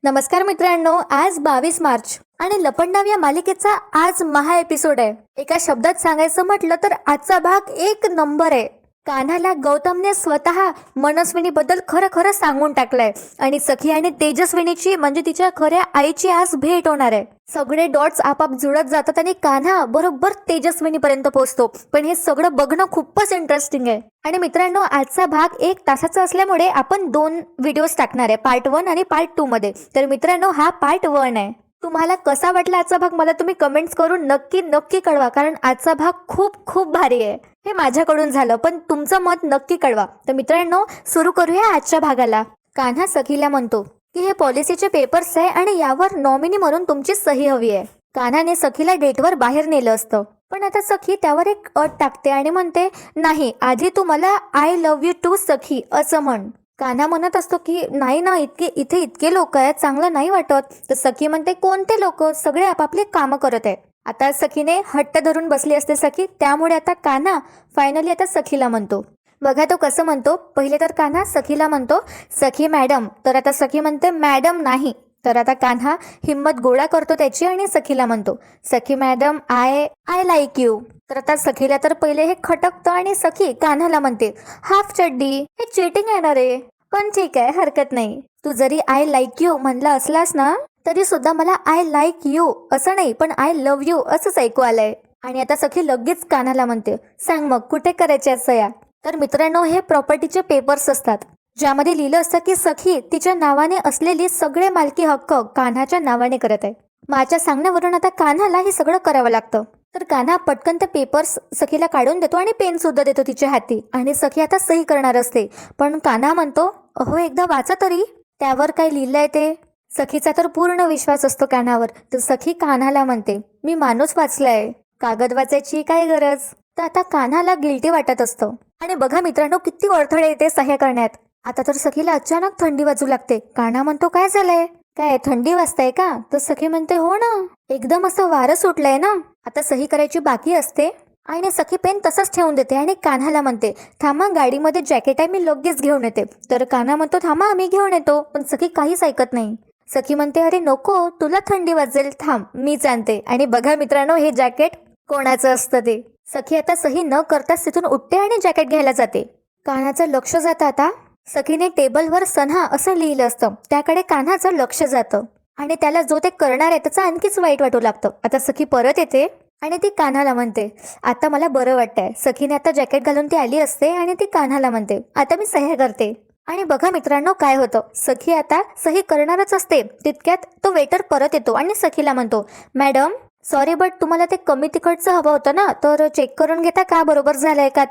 नमस्कार मित्रांनो, आज 22 मार्च आणि लपंडाव या मालिकेचा आज महा एपिसोड आहे. एका शब्दात सांगायचं म्हटलं तर आजचा भाग एक नंबर आहे. कान्हाला गौतमने स्वतः मनस्विनी बद्दल खरं खरं सांगून टाकलंय आणि सखी आणि तेजस्विनीची म्हणजे तिच्या खऱ्या आईची आज भेट होणार आहे. सगळे डॉट्स आपाप जुळत जातात आणि कान्हा बरोबर तेजस्विनी पर्यंत पोहोचतो. पण हे सगळं बघणं खूपच इंटरेस्टिंग आहे. आणि मित्रांनो, आजचा भाग 1 तासाचा असल्यामुळे आपण 2 व्हिडिओज टाकणार आहे, पार्ट 1 आणि पार्ट 2 मध्ये. तर मित्रांनो, हा पार्ट 1 आहे. तुम्हाला कसा वाटला आजचा भाग मला तुम्ही कमेंट्स करून नक्की नक्की कळवा, कारण आजचा भाग खूप खूप भारी आहे. हे माझ्याकडून झालं, पण तुमचं मत नक्की कळवा. तर मित्रांनो, सुरू करूया आजच्या भागाला. कान्हा सखीला म्हणतो की हे पॉलिसीचे पेपर्स आहे आणि यावर नॉमिनी म्हणून तुमची सही हवी आहे. कान्हाने सखीला डेटवर बाहेर नेलं असतं, पण आता सखी त्यावर एक अट टाकते आणि म्हणते, नाही, आधी तू मला आय लव्ह यू टू सखी असं म्हण. कान्हा म्हणत असतो की नाही ना, इथे इतके लोक आहेत, चांगलं नाही वाटत. तर सखी म्हणते, कोणते लोक? सगळे आपापली कामं करत आहेत. आता सखीने हट्ट धरून बसली असते सखी, त्यामुळे आता कान्हा फायनली आता सखीला म्हणतो. बघा तो कसं म्हणतो. पहिले तर कान्हा सखीला म्हणतो, सखी मॅडम. तर आता सखी म्हणते, मॅडम नाही. तर आता कान्हा हिम्मत गोळा करतो त्याची आणि सखीला म्हणतो, सखी मॅडम, आय लाईक यू. तर आता सखीला तर पहिले हे खटकतं आणि सखी कान्हाला म्हणते, हाफ चड्डी, हे चीटिंग येणार आहे. पण ठीक आहे, हरकत नाही. तू जरी आय लाईक यू म्हणला असलास ना, तरी सुद्धा मला आय लाईक यू असं नाही, पण आय लव्ह यू असंच ऐकू आलंय. आणि आता सखी लगेच कान्हाला म्हणते, सांग मग कुठे करायच्या सह्या? तर मित्रांनो, हे प्रॉपर्टीचे पेपर्स असतात ज्यामध्ये लिहिलं असतं की सखी तिच्या नावाने असलेली सगळे मालकी हक्क कान्हाच्या नावाने करत आहे. माझ्या सांगण्यावरून आता कान्हाला हे सगळं करावं लागतं. तर कान्हा पटकन ते पेपर्स सखीला काढून देतो आणि पेन सुद्धा देतो तिच्या हाती. आणि सखी आता सही करणार असते, पण कान्हा म्हणतो, अहो एकदा वाचा तरी, त्यावर काय लिहिलंय ते. सखीचा तर पूर्ण विश्वास असतो कान्हावर. तर सखी कान्हाला म्हणते, मी माणूस वाचलाय, कागद वाचायची काय गरज. तर आता कान्हाला गिल्टी वाटत असतं. आणि बघा मित्रांनो, किती अडथळे येते सह्या करण्यात. आता तर सखीला अचानक थंडी वाजू लागते. कान्हा म्हणतो, काय झालंय? काय थंडी वाजताय का? तर सखी म्हणते, हो ना, एकदम असं वारं सुटलंय ना. आता सही करायची बाकी असते आणि सखी पेन तसंच ठेवून देते आणि कान्हाला म्हणते, थांबा, गाडीमध्ये जॅकेट आहे, मी लगेच घेऊन येते. तर कान्हा म्हणतो, थांबा, मी घेऊन येतो. पण सखी काहीच ऐकत नाही. सखी म्हणते, अरे नको, तुला थंडी वाजेल, थांब, मीच आणते. आणि बघा मित्रांनो, हे जॅकेट कोणाचं असतं ते. सखी आता सही न करताच तिथून उठते आणि जॅकेट घ्यायला जाते. कान्हाचं लक्ष जातं आता. सखीने टेबलवर सन्हा असं लिहिलं असतं, त्याकडे कान्हाचं लक्ष जातं आणि त्याला जो ते करणार आहे त्याचं आणखीच वाईट वाटू लागतं. आता सखी परत येते आणि ती कान्हाला म्हणते, आता मला बरं वाटतंय. सखीने आता जॅकेट घालून ती आली असते आणि ती कान्हाला म्हणते, आता मी सह्या करते. आणि बघा मित्रांनो, काय होतं, सखी आता सही करणारच असते तितक्यात तो वेटर परत येतो आणि सखीला म्हणतो, मॅडम सॉरी, बट तुम्हाला ते कमी तिखटचं हवं होतं ना, तर चेक करून घेता का, बरोबर झालंय का?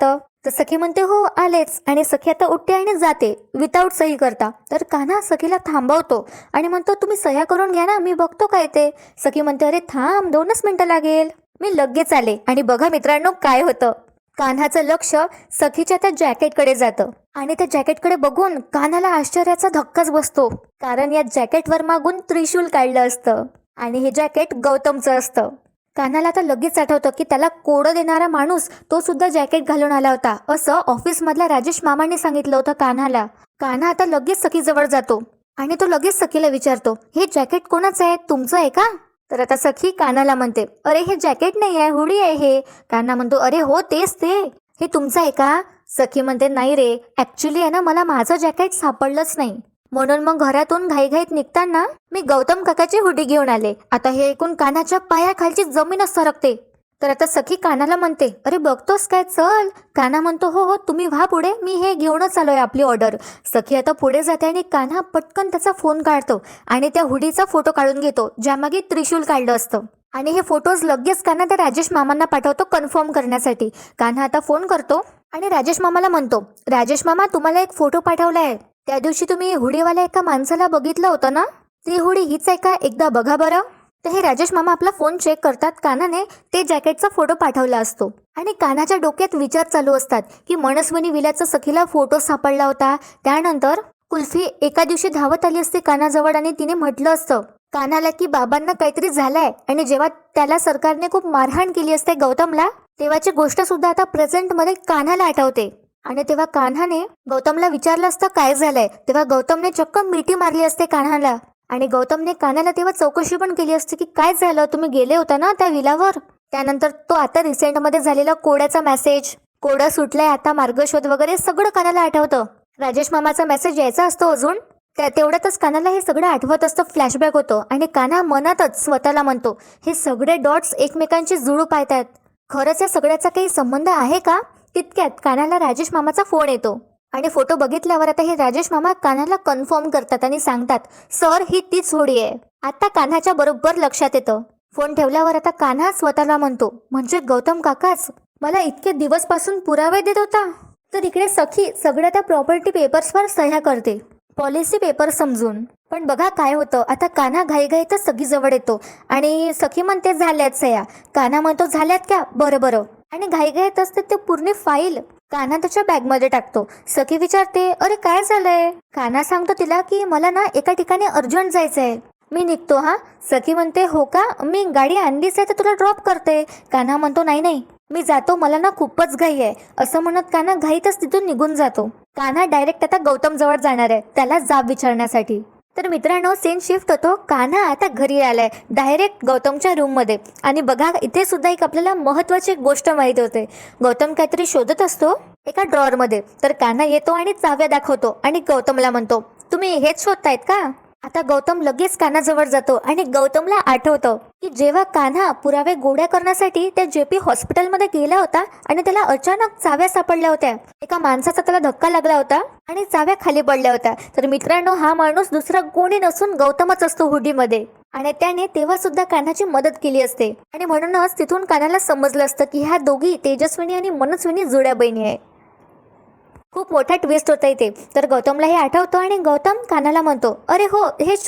तर सखी म्हणते, हो आलेच. आणि सखी आता उठते आणि जाते विदाऊट सही करता. तर कान्हा सखीला थांबवतो आणि म्हणतो, तुम्ही सह्या करून घ्या ना, मी बघतो काय ते. सखी म्हणते, अरे थांब, 2च मिनिटं लागेल, मी लगेच आले. आणि बघा मित्रांनो, काय होतं, कान्हाचं लक्ष सखीच्या त्या जॅकेटकडे जातं आणि त्या जॅकेटकडे बघून कान्हाला आश्चर्याचा धक्काच बसतो, कारण या जॅकेटवर मागून त्रिशूल काढलं असतं आणि हे जॅकेट गौतमचं असतं. कान्हाला आता लगेच आठवतं की त्याला कोडं देणारा माणूस तो सुद्धा जॅकेट घालून आला होता, असं ऑफिसमधल्या राजेश मामांनी सांगितलं होतं कान्हाला. कान्हा आता लगेच सखीजवळ जातो आणि तो लगेच सखीला विचारतो, हे जॅकेट कोणाचं आहे, तुमचं आहे का? तर आता सखी कान्हाला म्हणते, अरे हे जॅकेट नाही आहे, हुडी आहे हे. कान्हा म्हणतो, अरे हो तेच ते, हे तुमचं आहे का? सखी म्हणते, नाही रे, ऍक्च्युली आहे ना, मला माझं जॅकेट सापडलंच नाही, म्हणून मग घरातून घाईघाईत निघताना मी गौतम काकाची हुडी घेऊन आले. आता हे ऐकून कान्हाच्या पायाखालची जमीनच सरकते. तर आता सखी कान्हाला म्हणते, अरे बघतोस काय, चल. कान्हा म्हणतो, हो हो, तुम्ही व्हा पुढे, मी हे घेऊनच आलोय आपली ऑर्डर. सखी आता पुढे जाते आणि कान्हा पटकन त्याचा फोन काढतो आणि त्या हुडीचा फोटो काढून घेतो ज्यामागे त्रिशूल काढलं असतं. आणि हे फोटोज लगेच कान्हा त्या राजेश मामांना पाठवतो कन्फर्म करण्यासाठी. कान्हा आता फोन करतो आणि राजेश मामाला म्हणतो, राजेश मामा, तुम्हाला एक फोटो पाठवलाय. त्या दिवशी तुम्ही हुडीवाल्या एका माणसाला बघितलं होतं ना, ती हुडी हीच आहे का, एकदा बघा बरं. तर हे राजेश मामा आपला फोन चेक करतात. कान्हाने ते जॅकेटचा फोटो पाठवला असतो आणि कान्हाच्या डोक्यात विचार चालू असतात की मनस्विनी विल्याचा सखीला फोटो सापडला होता. त्यानंतर कुल्फी एका दिवशी धावत आली असते कान्हाजवळ आणि तिने म्हटलं असतं कान्हाला की बाबांना काहीतरी झालंय. आणि जेव्हा त्याला सरकारने खूप मारहाण केली असते गौतमला, तेव्हाची गोष्ट सुद्धा आता प्रेझेंट मध्ये कान्हाला आठवते. आणि तेव्हा कान्हाने गौतमला विचारलं असतं काय झालंय, तेव्हा गौतमने चक्क मिठी मारली असते कान्हाला. आणि गौतमने कानाला तेव्हा चौकशी पण केली असती की काय झालं, तुम्ही गेले होता ना त्या विलावर. त्यानंतर तो आता रिसेंटमध्ये झालेला कोड्याचा मेसेज, कोडं सुटलंय आता मार्गशोध वगैरे सगळं कानाला आठवतं. राजेश मामाचा मेसेज यायचा असतो अजून, तेवढ्यातच कानाला हे सगळं आठवत असतं, फ्लॅशबॅक होतो आणि काना मनातच स्वतःला म्हणतो हे सगळे डॉट्स एकमेकांची जुळू पाहतायत, खरंच या सगळ्याचा काही संबंध आहे का. तितक्यात कानाला राजेश मामाचा फोन येतो आणि फोटो बघितल्यावर आता हे राजेश मामा कान्हाला कन्फर्म करतात आणि सांगतात सर ही तीच होडी आहे. आता कान्हाच्या बरोबर लक्षात येतं. फोन ठेवल्यावर आता कान्हा स्वतःला म्हणतो म्हणजे गौतम काकाच मला इतके दिवसपासून पुरावे देत होता. तर इकडे सखी सगळ्या त्या प्रॉपर्टी पेपर्सवर सह्या करते, पॉलिसी पेपर समजून. पण बघा काय होतं, आता कान्हा घाईघाईतच सखी जवळ येतो आणि सखी म्हणते झाल्यात सह्या. कान्हा म्हणतो झाल्यात का, बरं बरं. आणि घाईघाईत असते ते पूर्ण फाईल कान्हा त्याच्या बॅगमध्ये टाकतो. सखी विचारते अरे काय झालंय. कान्हा सांगतो तिला की मला ना एका ठिकाणी अर्जंट जायचंय, मी निघतो हा. सखी म्हणते हो का, मी गाडी आणलीच आहे तर तुला ड्रॉप करते. कान्हा म्हणतो नाही नाही मी जातो, मला ना खूपच घाई आहे. असं म्हणत कान्हा घाईतच तिथून निघून जातो. कान्हा डायरेक्ट आता गौतम जवळ जाणार आहे त्याला जाब विचारण्यासाठी. तर मित्रांनो सीन शिफ्ट होतो, कान्हा आता घरी आलाय डायरेक्ट गौतमच्या रूम मध्ये. आणि बघा इथे सुद्धा एक आपल्याला महत्वाची गोष्ट माहिती होते. गौतम काहीतरी शोधत असतो एका ड्रॉअर मध्ये, तर कान्हा येतो आणि चाव्या दाखवतो आणि गौतमला म्हणतो तुम्ही हेच शोधतायत का. आता गौतम लगेच कान्हाजवळ जातो आणि गौतमला आठवतं की जेव्हा कान्हा पुरावे गोळा करण्यासाठी त्या JP हॉस्पिटलमध्ये गेला होता आणि त्याला अचानक चाव्या सापडल्या होत्या. एका माणसाचा त्याला धक्का लागला होता आणि चाव्या खाली पडल्या होत्या. तर मित्रांनो हा माणूस दुसरा कोणी नसून गौतमच असतो हुडीमध्ये. आणि त्याने तेव्हा सुद्धा कान्हाची मदत केली असते आणि म्हणूनच तिथून कान्हाला समजलं असतं की ह्या दोघी तेजस्विनी आणि मनस्विनी जुळ्या बहिणी आहे. खूप मोठा ट्विस्ट होता इथे. तर गौतमला हे आठवतं आणि गौतम कान्हाला म्हणतो अरे हो हेच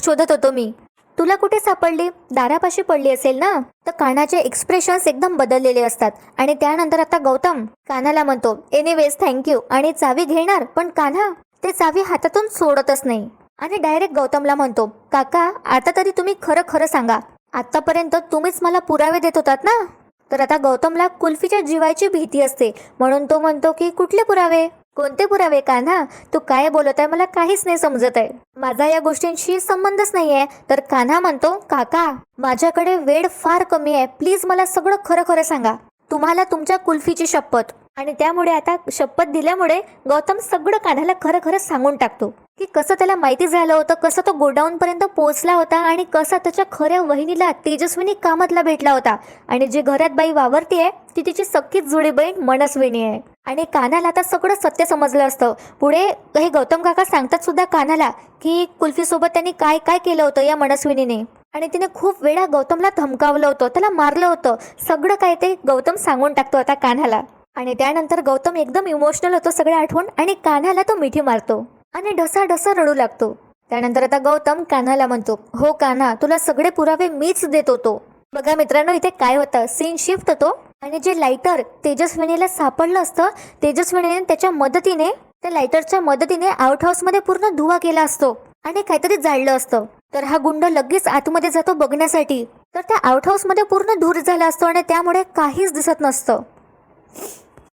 शोधत होतो मी, तुला कुठे सापडली, दारापाशी पडली असेल ना. तर कान्हाचे एक्सप्रेशन्स एकदम बदललेले असतात. आणि त्यानंतर आता गौतम कान्हाला म्हणतो एनिवेज थँक्यू आणि चावी घेणार, पण कान्हा ते चावी हातातून सोडतच नाही आणि डायरेक्ट गौतमला म्हणतो काका आता तरी तुम्ही खरं खरं सांगा, आतापर्यंत तुम्हीच मला पुरावे देत होतात ना. तर आता गौतमला कुल्फीच्या जीवाची भीती असते म्हणून तो म्हणतो की कुठले पुरावे, कोणते पुरावे कान्हा, तू काय बोलत आहे मला काहीच नाही समजत आहे, माझा या गोष्टींशी संबंधच नाहीये. तर कान्हा म्हणतो काका माझ्याकडे वेळ फार कमी आहे, प्लीज मला सगळं खरं खरं सांगा, तुम्हाला तुमच्या कुल्फीची शपथ. आणि त्यामुळे आता शपथ दिल्यामुळे गौतम सगळं कान्हाला खरं खरं सांगून टाकतो की कसं त्याला माहिती झालं होतं, कसं तो गोडाऊन पर्यंत पोहोचला होता आणि कसा त्याच्या खऱ्या वहिनीला तेजस्विनी कामतला भेटला होता आणि जी घरात बाई वावरतीये ती तिची सख्खीच जुळी बहीण मनस्विनी आहे. आणि कान्हाला आता सगळं सत्य समजलं असतं. पुढे हे गौतम काका सांगतात सुद्धा कान्हाला की कुल्फीसोबत त्यांनी काय काय केलं होतं या मनस्विनीने आणि तिने खूप वेळा गौतमला धमकावलं होतं, त्याला मारलं होतं, सगळं काय ते गौतम सांगून टाकतो आता कान्हाला. आणि त्यानंतर गौतम एकदम इमोशनल होतो सगळं आठवून आणि कान्हाला तो मिठी मारतो आणि ढसा रडू लागतो. त्यानंतर आता गौतम कान्हाला म्हणतो हो कान्हा तुला सगळे पुरावे मीच देत होतो. बघा मित्रांनो इथे काय होतं, सीन शिफ्ट होतो आणि जे लायटर तेजस्विनीला सापडलं असतं, तेजस्विनीने त्याच्या मदतीने त्या लायटरच्या मदतीने आउट हाऊस मध्ये पूर्ण धुवा केला असतो आणि काहीतरी जाळलं असतं. तर हा गुंड लगेच आतमध्ये जातो बघण्यासाठी, तर त्या आउट हाऊस मध्ये पूर्ण धूर झाला असतो आणि त्यामुळे काहीच दिसत नसतं.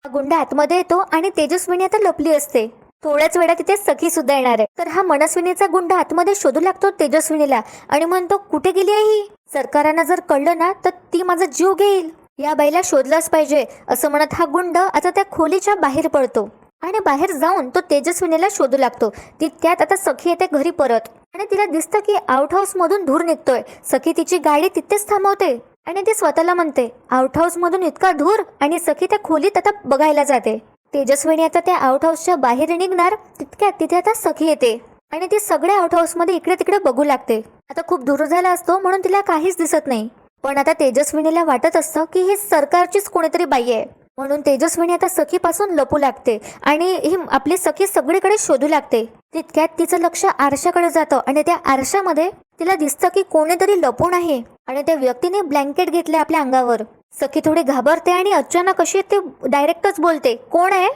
हा गुंड आतमध्ये येतो आणि तेजस्विनी आता लपली असते. थोड्याच वेळात तिथे सखी सुद्धा येणार आहे. तर हा मनस्विनीचा गुंड आतमध्ये शोधू लागतो तेजस्विनीला आणि म्हणतो कुठे गेली आहे ही, सरकारांना जर कळलं ना तर ती माझा जीव घेईल, या बाईला शोधलंच पाहिजे. असं म्हणत हा गुंड आता त्या खोलीच्या बाहेर पडतो आणि बाहेर जाऊन तो तेजस्विनीला शोधू लागतो. तितक्यात आता सखी येते घरी परत आणि तिला दिसतं की आउट हाऊस मधून धूर निघतोय. सखी तिची गाडी तिथेच थांबवते आणि ती स्वतःला म्हणते आउट हाऊस मधून इतका धूर, आणि सखी त्या खोलीत आता बघायला जाते. तेजस्विनी आता त्या आउट हाऊसच्या बाहेर निघणार तितक्यात तिथे आता सखी येते आणि ती सगळ्या आउट हाऊस मध्ये इकडे तिकडे बघू लागते. आता खूप दूर झाला असतो म्हणून तिला काहीच दिसत नाही, पण आता तेजस्विनीला वाटत असतं की ही सरकारचीच कोणीतरी बाई आहे. म्हणून तेजस्विनी आता सखीपासून लपू लागते आणि ही आपली सखी सगळीकडे शोधू लागते. तितक्यात तिचं लक्ष आरशाकडे जातं आणि त्या आरशामध्ये तिला दिसतं की कोणीतरी लपून आहे आणि त्या व्यक्तीने ब्लँकेट घेतले आपल्या अंगावर. सखी थोडी घाबरते आणि अचानक अशी ते डायरेक्टच बोलते कोण आहे.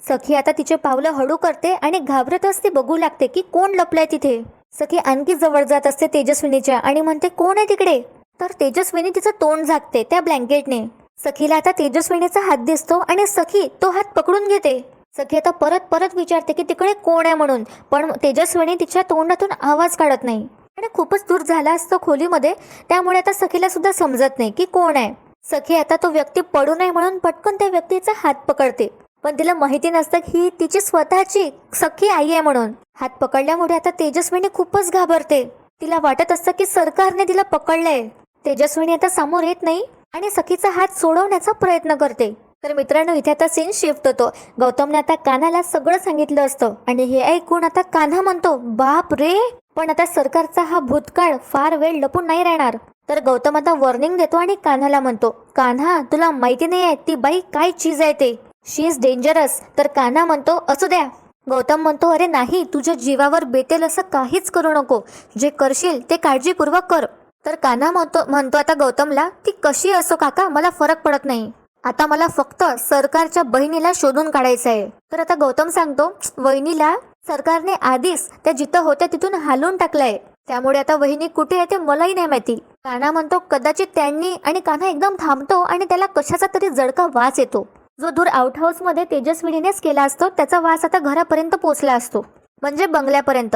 सखी आता तिचे पावलं हळू करते आणि घाबरतच ती बघू लागते की कोण लपलंय तिथे. सखी आणखी जवळ जात असते तेजस्विनीच्या आणि म्हणते कोण आहे तिकडे. तर तेजस्विनी तिचं तोंड झाकते त्या ब्लँकेटने. सखीला आता तेजस्विनीचा हात दिसतो आणि सखी तो हात पकडून घेते. सखी आता परत विचारते की तिकडे कोण आहे म्हणून, पण तेजस्विनी तिच्या तोंडातून आवाज काढत नाही. आणि खूपच दूर झाला असतो खोलीमध्ये, त्यामुळे आता सखीला सुद्धा समजत नाही की कोण आहे. सखी आता तो व्यक्ती पडू नये म्हणून पटकन त्या व्यक्तीचा हात पकडते, पण तिला माहिती नसतं की ही तिची स्वतःची सखी आई आहे म्हणून. हात पकडल्यामुळे आता तेजस्विनी खूपच घाबरते. तिला वाटत असतं की सरकारने तिला पकडलंय. तेजस्विनी आता समोर येत नाही आणि सखीचा हात सोडवण्याचा प्रयत्न करते. तर मित्रांनो, इथे आता सीन शिफ्ट होतो. गौतमने आता कान्हाला सगळं सांगितलं असतं आणि हे ऐकून आता कान्हा म्हणतो, बाप रे, पण आता सरकारचा हा भूतकाळ फार वेळ लपून नाही राहणार. तर गौतम आता वॉर्निंग देतो आणि कान्हाला म्हणतो, कान्हा, तुला माहिती नाही आहे ती बाई काय चीज आहे ते, शी इज डेंजरस. तर कान्हा म्हणतो, असू द्या. गौतम म्हणतो, अरे नाही, तुझ्या जीवावर बेतेल असं काहीच करू नको, जे करशील ते काळजीपूर्वक कर. तर कान्हा म्हणतो आता गौतमला, ती कशी असो काका, मला फरक पडत नाही, आता मला फक्त सरकारच्या बहिणीला शोधून काढायचं आहे. तर आता गौतम सांगतो, वहिनीला सरकारने आधीच त्या जिथं होत्या तिथून हालून टाकलंय, त्यामुळे आता वहिनी कुठे आहे ते मलाही नाही माहिती. कान्हा म्हणतो, कदाचित त्यांनी, आणि कान्हा एकदम थांबतो आणि त्याला कशाचा तरी जडका वास येतो. जो दूर आउट हाऊस मध्ये तेजस्विनीनेच केला असतो त्याचा वास आता घरापर्यंत पोहोचला असतो, म्हणजे बंगल्यापर्यंत.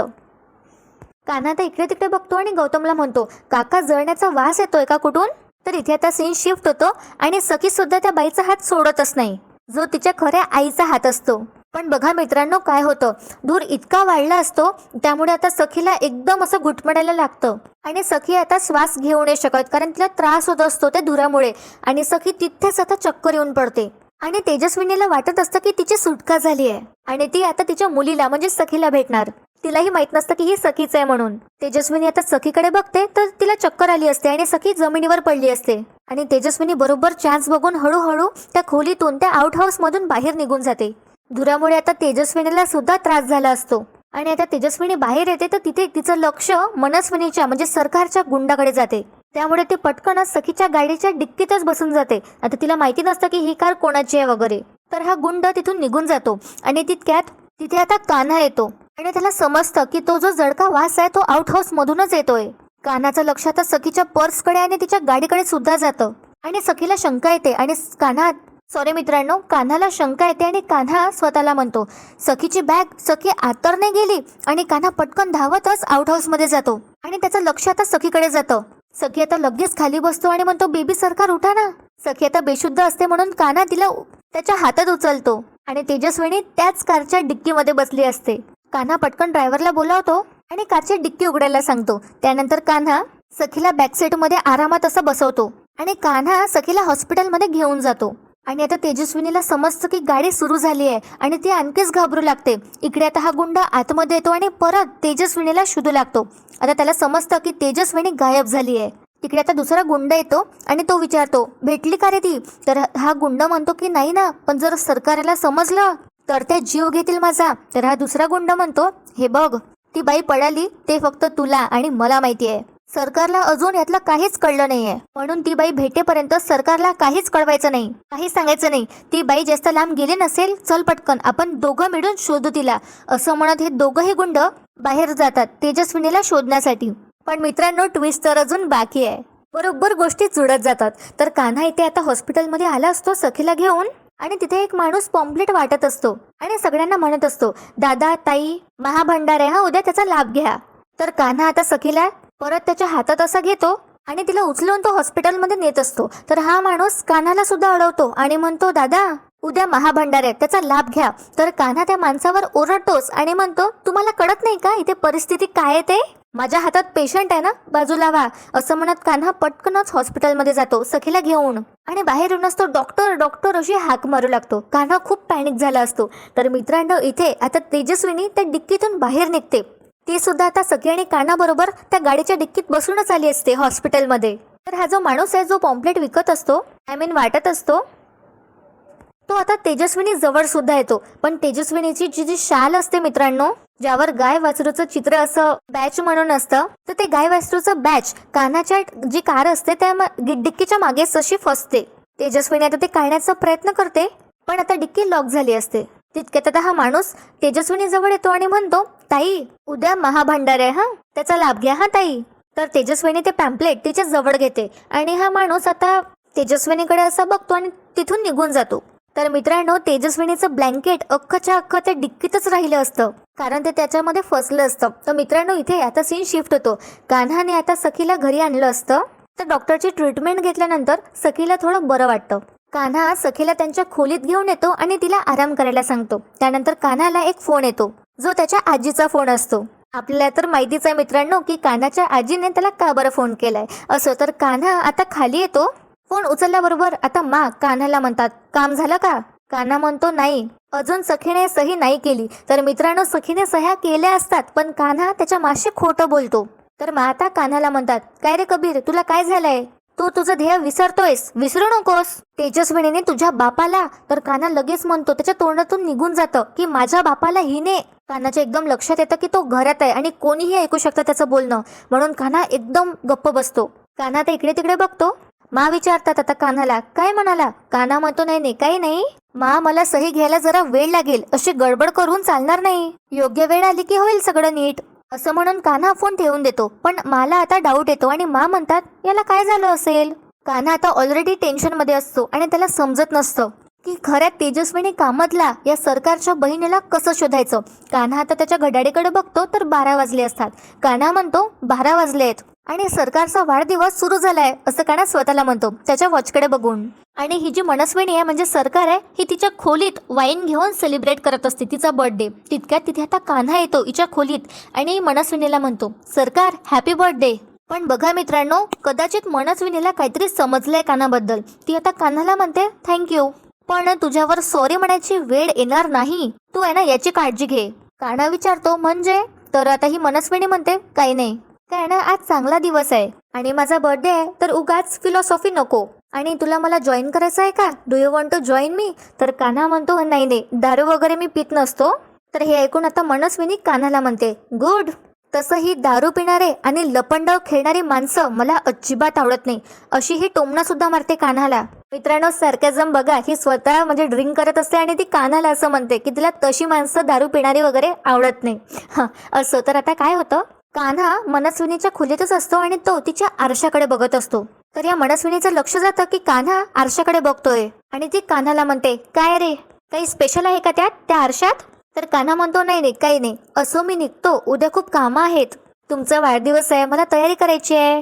कान्हा तर इकडे तिकडे बघतो आणि गौतमला म्हणतो, काका, जळण्याचा वास येतोय का कुठून? तर इथे आता सीन शिफ्ट होतो आणि सखी सुद्धा त्या बाईचा हात सोडतच नाही, जो तिच्या खऱ्या आईचा हात असतो. पण बघा मित्रांनो, काय होतं, धूर इतका वाढला असतो त्यामुळे आता सखीला एकदम असं घुटमडायला लागतं आणि सखी आता श्वास घेऊ नाही शकत, कारण तिला त्रास होत असतो त्या धुरामुळे. आणि सखी तिथेच आता चक्कर येऊन पडते आणि तेजस्विनीला वाटत असतं की तिची सुटका झाली आहे आणि ती आता तिच्या मुलीला म्हणजे सखीला भेटणार. तिलाही माहित नसतं की ही सखीच आहे म्हणून. तेजस्विनी आता सखीकडे बघते तर तिला चक्कर आली असते आणि सखी जमिनीवर पडली असते आणि तेजस्विनी बरोबर चान्स बघून हळूहळू त्या खोलीतून, त्या आउट हाऊस मधून बाहेर निघून जाते. धुरामुळे आता तेजस्विनीला सुद्धा त्रास झाला असतो आणि आता तेजस्विनी बाहेर येते तर तिथे तिचं लक्ष मनस्विनीच्या म्हणजे सरकारच्या गुंडाकडे जाते. त्यामुळे ती पटकनच सखीच्या गाडीच्या डिक्कीतच बसून जाते. आता तिला माहिती नसतं की ही कार कोणाची आहे वगैरे. तर हा गुंड तिथून निघून जातो आणि तितक्यात तिथे आता कान्हा येतो आणि त्याला समजतं की तो जो जडका वास आहे तो आउट हाऊस मधूनच येतोय. कान्हाचं लक्ष आता सखीच्या पर्सकडे आणि तिच्या गाडीकडे सुद्धा जातं आणि सखीला शंका येते आणि कान्हाला शंका येते आणि कान्हा स्वतःला म्हणतो, सखीची बॅग, सखी आत तर नाही गेली? आणि कान्हा पटकन धावतच आउट हाऊस मध्ये जातो आणि त्याचं लक्ष आता सखीकडे जातं. सखी आता लगेच खाली बसतो आणि म्हणतो, बेबी सरकार उठा ना. सखी आता बेशुद्ध असते म्हणून कान्हा तिला त्याच्या हातात उचलतो आणि तेजस्विनी त्याच कारच्या डिक्कीमध्ये बसली असते. कान्हा पटकन ड्रायव्हरला बोलावतो आणि कारची डिक्की उघडायला सांगतो. त्यानंतर कान्हा सखीला बॅक सीट मध्ये आरामात असं बसवतो आणि कान्हा सखीला हॉस्पिटलमध्ये घेऊन जातो. आणि आता तेजस्विनीला समजतं की गाडी सुरू झाली आहे आणि ती आणखीच घाबरू लागते. इकडे आता हा गुंड आतमध्ये येतो आणि परत तेजस्विनीला शोधू लागतो. आता त्याला समजतं की तेजस्विनी गायब झाली आहे. तिकडे आता दुसरा गुंड येतो आणि तो विचारतो, भेटली का रे ती? तर हा गुंड म्हणतो की नाही ना, पण जर सरकारला समजलं तर ते जीव घेतील माझा. तर हा दुसरा गुंड म्हणतो, हे बघ, ती बाई पळाली ते फक्त तुला आणि मला माहिती आहे. सरकारला अजून यातलं काहीच कळलं नाहीये, म्हणून ती बाई भेटेपर्यंत सरकारला काहीच कळवायचं नाही, काहीच सांगायचं नाही. ती बाई जास्त लांब गेली नसेल, चल पटकन आपण दोघं मिळून शोधू तिला. असं म्हणत हे दोघंही गुंड बाहेर जातात तेजस्विनीला शोधण्यासाठी. पण मित्रांनो, ट्विस्ट तर अजून बाकी आहे. बरोबर गोष्टी जुळत जातात. तर कान्हा इथे आता हॉस्पिटलमध्ये आला असतो सखीला घेऊन आणि तिथे एक माणूस पॉम्पलेट वाटत असतो आणि सगळ्यांना म्हणत असतो, दादा, ताई, महाभंडार आहे हा उद्या, त्याचा लाभ घ्या. तर कान्हा आता सखीला परत त्याच्या हातात असा घेतो आणि तिला उचलून तो हॉस्पिटलमध्ये नेत असतो. तर हा माणूस कान्हाला सुद्धा अडवतो आणि म्हणतो, दादा, उद्या महाभंडार आहे, त्याचा लाभ घ्या. तर कान्हा त्या माणसावर ओरडतोच आणि म्हणतो, तुम्हाला कळत नाही का इथे परिस्थिती काय आहे ते? माझ्या हातात पेशंट आहे ना, बाजूला व्हा. असं म्हणत कान्हा पटकनच हॉस्पिटलमध्ये जातो सखीला घेऊन आणि बाहेर येऊनच तो डॉक्टर डॉक्टर अशी हाक मारू लागतो. कान्हा खूप पॅनिक झाला असतो. तर मित्रांनो, इथे आता तेजस्विनी त्या डिक्कीतून बाहेर निघते. ती सुद्धा आता सखी आणि कान्हा बरोबर त्या गाडीच्या डिक्कीत बसूनच आली असते हॉस्पिटलमध्ये. तर हा जो माणूस आहे जो पॉम्पलेट विकत असतो, वाटत असतो, तो आता तेजस्विनी जवळ सुद्धा येतो. पण तेजस्विनीची जी शाल असते मित्रांनो, ज्यावर गाय वासरूचं चित्र असं बॅच म्हणून असतं, तर ते गाय वासरूचं बॅच कान्हाच्या जी कार असते त्या डिक्कीच्या मागे अशी फसते. तेजस्विनी आता ते काढण्याचा प्रयत्न करते, पण आता डिक्की लॉक झाली असते. तितक्यात आता हा माणूस तेजस्विनी जवळ येतो आणि म्हणतो, ताई, उद्या महाभंडार आहे हा, त्याचा लाभ घ्या हा ताई. तर तेजस्विनी ते पॅम्पलेट तिच्या जवळ घेते आणि हा माणूस आता तेजस्विनीकडे असा बघतो आणि तिथून निघून जातो. तर मित्रांनो, तेजस्विनीचं ब्लँकेट अख्खच्या अख्खं ते डिक्कीतच राहिलं असतं, कारण ते त्याच्यामध्ये फसलं असतं. तर मित्रांनो, इथे आता सीन शिफ्ट होतो. कान्हाने आता सखीला घरी आणलं असतं. तर डॉक्टरची ट्रीटमेंट घेतल्यानंतर सखीला थोडं बरं वाटतं. कान्हा सखीला त्यांच्या खोलीत घेऊन येतो आणि तिला आराम करायला सांगतो. त्यानंतर कान्हाला एक फोन येतो, जो त्याच्या आजीचा फोन असतो. आपल्याला तर माहितीच आहे मित्रांनो की कान्हाच्या आजीने त्याला का बरं फोन केलाय असं. तर कान्हा आता खाली येतो. फोन उचलल्याबरोबर आता कान्हाला म्हणतात, काम झालं का? कान्हा म्हणतो नाही, अजून सखीने सही नाही केली. तर मित्रांनो, सखीने सह्या केल्या असतात, पण कान्हा त्याच्या माशी खोटं बोलतो. तर आता कान्हाला म्हणतात, काय रे कबीर, तुला काय झालंय? तू तुझं ध्येय विसरतोयस, विसरू नकोस. तेजस्विनीने तुझ्या बापाला. तर कान्हा लगेच म्हणतो, त्याच्या तोंडातून निघून जातं की माझ्या बापाला हिने. कान्हाच्या एकदम लक्षात येतं की तो घरात आहे आणि कोणीही ऐकू शकतं त्याचं बोलणं, म्हणून कान्हा एकदम गप्प बसतो. कान्हा आता इकडे तिकडे बघतो. विचारतात आता कान्हाला, काय म्हणाला? कान्हा म्हणतो, नाही नाही, काही नाही. मला सही घ्यायला जरा वेळ लागेल, अशी गडबड करून चालणार नाही. योग्य वेळ आली की होईल सगळं नीट, असं म्हणून कान्हा फोन ठेवून देतो. पण मला आता डाऊट येतो आणि म्हणतात, याला काय झालं असेल? कान्हा आता ऑलरेडी टेन्शन मध्ये असतो आणि त्याला समजत नसतं की खऱ्यात तेजस्विनी कामतला या सरकारच्या बहिणीला कसं शोधायचं. कान्हा आता त्याच्या घड्याळीकडे बघतो तर 12 वाजले असतात. कान्हा म्हणतो, 12 वाजले आहेत आणि सरकारचा वाढदिवस सुरू झालाय, असं कान्हा स्वतःला म्हणतो त्याच्या वॉचकडे बघून. आणि ही जी मनस्विनी आहे म्हणजे सरकार आहे, ही तिच्या खोलीत वाईन घेऊन सेलिब्रेट करत असते तिचा बर्थडे. तितक्यात तिथे आता कान्हा येतो हिच्या खोलीत आणि मनस्विनीला म्हणतो, सरकार हॅपी बर्थडे. पण बघा मित्रांनो, कदाचित मनस्विनीला काहीतरी समजलंय कान्हाबद्दल. ती आता कान्हाला म्हणते, थँक्यू, पण तुझ्यावर सॉरी म्हणायची वेळ येणार नाही, तू आहे ना याची काळजी घे. कान्हा विचारतो, म्हणजे? तर आता ही मनस्विनी म्हणते, काही नाही, काय ना आज चांगला दिवस आहे आणि माझा बर्थडे आहे, तर उगाच फिलॉसॉफी नको. आणि तुला मला जॉईन करायचं आहे का? Do you want to join me? तर कान्हा म्हणतो, नाही नाही, दारू वगैरे मी पित नसतो. तर हे ऐकून आता मनस्विनी कान्हाला म्हणते, गुड. तसं ही दारू पिणारे आणि लपंडाव खेळणारी माणसं मला अजिबात आवडत नाही, अशी ही टोमणा सुद्धा मारते कान्हाला. मित्रांनो, सार्कॅझम बघा, ही स्वतः म्हणजे ड्रिंक करत असते आणि ती कान्हाला असं म्हणते की तिला तशी माणसं दारू पिणारी वगैरे आवडत नाही. असं. तर आता काय होतं, कान्हा मनस्विनीच्या खोलीतच असतो आणि तो तिच्या आरशाकडे बघत असतो. तर या मनस्विनीचं लक्ष जातं की कान्हा आरशाकडे बघतोय आणि ती कान्हाला म्हणते, काय रे, काही स्पेशल आहे का त्या आरशात? तर कान्हा म्हणतो, नाही नाही, काही नाही, असो मी निघतो, उद्या खूप कामं आहेत, तुमचा वाढदिवस आहे, मला तयारी करायची आहे,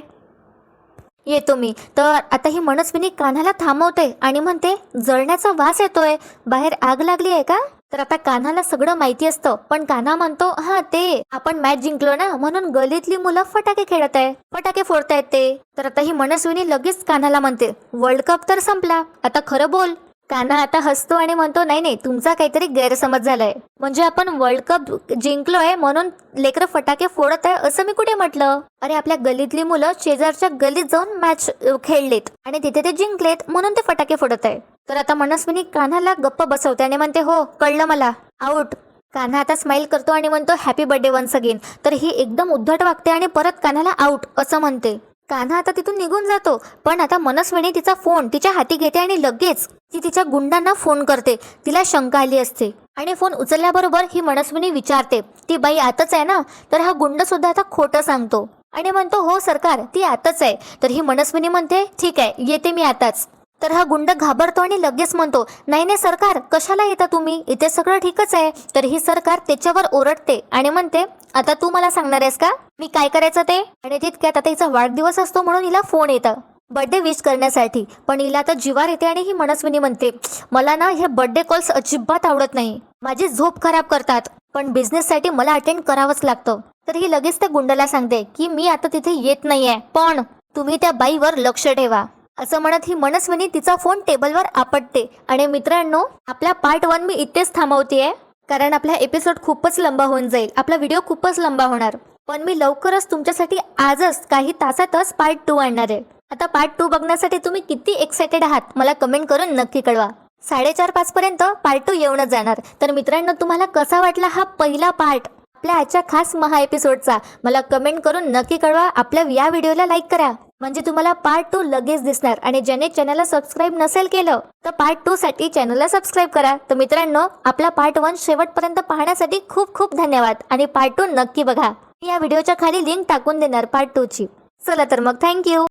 येतो मी. तर आता ही मनस्विनी कान्हाला थांबवते आणि म्हणते, जळण्याचा वास येतोय, बाहेर आग लागली आहे का? तर आता कान्हाला सगळं माहिती असतं, पण कान्हा म्हणतो, हा ते आपण मॅच जिंकलो ना, म्हणून गलीतली मुलं फटाके खेळत आहे, फटाके फोडतायत ते. तर आता ही मनस्विनी लगेच कान्हाला म्हणते, वर्ल्ड कप तर संपला, आता खरं बोल. कान्हा आता हसतो आणि म्हणतो, नाही नाही, तुमचा काहीतरी गैरसमज झालाय, म्हणजे आपण वर्ल्ड कप जिंकलोय म्हणून लेकरं फटाके फोडत आहे असं मी कुठे म्हटलं? अरे, आपल्या गलीतली मुलं शेजारच्या गलीत जाऊन मॅच खेळलेत आणि तिथे ते जिंकलेत म्हणून ते फटाके फोडत आहे. तर आता मनस्विनी कान्हाला गप्प बसवते आणि म्हणते, हो कळलं मला, आउट. कान्हा आता स्माइल करतो आणि म्हणतो, हॅपी बर्थडे वन्स अगेन. तर ही एकदम उद्धट वागते आणि परत कान्हाला आउट असं म्हणते. कान्हा आता तिथून निघून जातो, पण आता मनस्विनी तिचा फोन तिच्या हाती घेते आणि लगेच ती तिच्या गुंडांना फोन करते. तिला शंका आली असते आणि फोन उचलल्याबरोबर ही मनस्विनी विचारते, ती बाई आतच आहे ना? तर हा गुंड सुद्धा आता खोटं सांगतो आणि म्हणतो, हो सरकार, ती आतच आहे. तर ही मनस्विनी म्हणते, ठीक आहे, येते मी आताच. तर हा गुंड घाबरतो आणि लगेच म्हणतो, नाही नाही सरकार, कशाला येता तुम्ही, इथे सगळं ठीकच आहे. तर ही सरकार त्याच्यावर ओरडते आणि म्हणते, आता तू मला सांगणार आहेस का मी काय करायचं ते? आणि तितक्यात आता हिचा वाढदिवस असतो म्हणून हिला फोन येतं बर्थडे विश करण्यासाठी. पण हिला आता जिवार येते आणि ही मनस्विनी म्हणते, मला ना हे बर्थडे कॉल्स अजिबात आवडत नाही, माझी झोप खराब करतात, पण बिझनेससाठी मला अटेंड करावंच लागतं. तर ही लगेच त्या गुंडाला सांगते की मी आता तिथे येत नाहीये, पण तुम्ही त्या बाईवर लक्ष ठेवा. असं म्हणत ही मनस्विनी तिचा फोन टेबलवर आपटते. आणि मित्रांनो, आपला पार्ट 1 मी इथेच थांबवतेय, कारण आपला एपिसोड खूपच लंबा होऊन जाईल, आपला व्हिडिओ खूपच लंबा होणार. पण मी लवकरच तुमच्यासाठी आजच काही तासातच पार्ट 2 आणणार आहे. आता पार्ट 2 बघण्यासाठी तुम्ही किती एक्सायटेड आहात मला कमेंट करून नक्की कळवा. 4:30-5 पर्यंत पार्ट 2 येऊनच जाणार. तर मित्रांनो, तुम्हाला कसा वाटला हा पहिला पार्ट आपल्या आजच्या खास महा एपिसोडचा मला कमेंट करून नक्की कळवा. आपल्या या व्हिडिओला लाईक करा, म्हणजे तुम्हाला पार्ट 2 लगेच दिसणार. आणि ज्याने चॅनलला सबस्क्राईब नसेल केलं तर पार्ट 2 साठी चॅनलला सबस्क्राईब करा. तर मित्रांनो, आपला पार्ट 1 शेवटपर्यंत पाहण्यासाठी खूप खूप धन्यवाद आणि पार्ट 2 नक्की बघा. मी या व्हिडिओच्या खाली लिंक टाकून देणार पार्ट 2 ची. चला तर मग, थँक्यू.